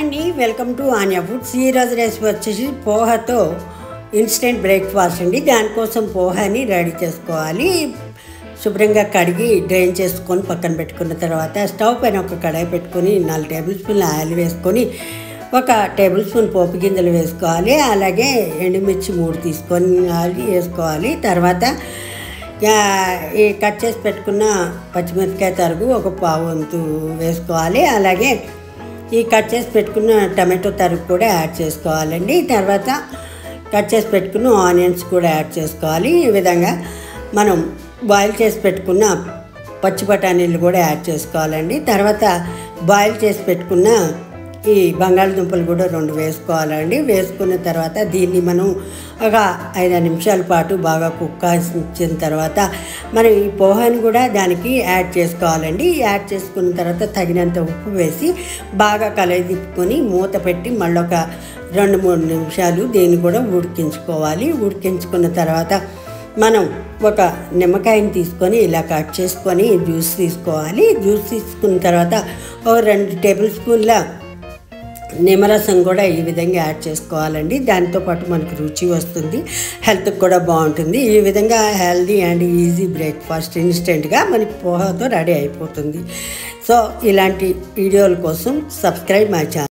అండి, welcome to ఆన్యా foods. ఈరోజు recipe వచ్చేసి పోహాతో ఇన్స్టెంట్ బ్రేక్ఫాస్ట్ అండి. దానికోసం పోహాని రెడీ చేసుకోవాలి. శుభ్రంగా కడిగి డ్రైన్ చేసుకొని పక్కన పెట్టుకున్న తర్వాత స్టవ్ పైన ఒక కడాయి పెట్టుకొని 4 టేబుల్ స్పూన్ల ఆయిల్ వేసుకొని 1 టేబుల్ స్పూన్ పోపు గింజలు వేసుకోవాలి. అలాగే ఎండుమిర్చి 3 తీసుకొని వేసుకోవాలి. తర్వాత ఈ కట్ చేసి పెట్టుకున్న పచ్చిమిరపకాయ తరుగు 1 పావు వంతు వేసుకోవాలి. అలాగే ఈ కట్ చేసి పెట్టుకున్న టమాటో తరుగు కూడా యాడ్ చేసుకోవాలండి. తర్వాత కట్ చేసి పెట్టుకున్న ఆనియన్స్ కూడా యాడ్ చేసుకోవాలి. ఈ విధంగా మనం బాయిల్ చేసి పెట్టుకున్న పచ్చి బఠానీలు కూడా యాడ్ చేసుకోవాలండి. తర్వాత బాయిల్ చేసి పెట్టుకున్న ఈ బంగాళదుంపలు కూడా 2 వేసుకోవాలండి. వేసుకున్న తర్వాత దీన్ని మనం ఒక 5 నిమిషాల పాటు బాగా కుక్ చేసిన తర్వాత మనం ఈ పోహాని కూడా దానికి యాడ్ చేసుకోవాలండి. యాడ్ చేసుకున్న తర్వాత తగినంత ఉప్పు వేసి బాగా కలయిదిప్పుకొని మూత పెట్టి మళ్ళీ ఒక 2-3 నిమిషాలు దీన్ని కూడా ఉడికించుకోవాలి. ఉడికించుకున్న తర్వాత మనం ఒక నిమ్మకాయని తీసుకొని ఇలా కట్ చేసుకొని జ్యూస్ తీసుకోవాలి. జ్యూస్ తీసుకున్న తర్వాత ఒక 2 టేబుల్ స్పూన్ల నిమ్మరసం కూడా ఈ విధంగా యాడ్ చేసుకోవాలండి. దాంతోపాటు మనకు రుచి వస్తుంది, హెల్త్కి కూడా బాగుంటుంది. ఈ విధంగా హెల్దీ అండ్ ఈజీ బ్రేక్ఫాస్ట్ ఇన్స్టెంట్గా మనకి పోహాతో రెడీ అయిపోతుంది. సో ఇలాంటి వీడియోల కోసం సబ్స్క్రైబ్ మై ఛానల్.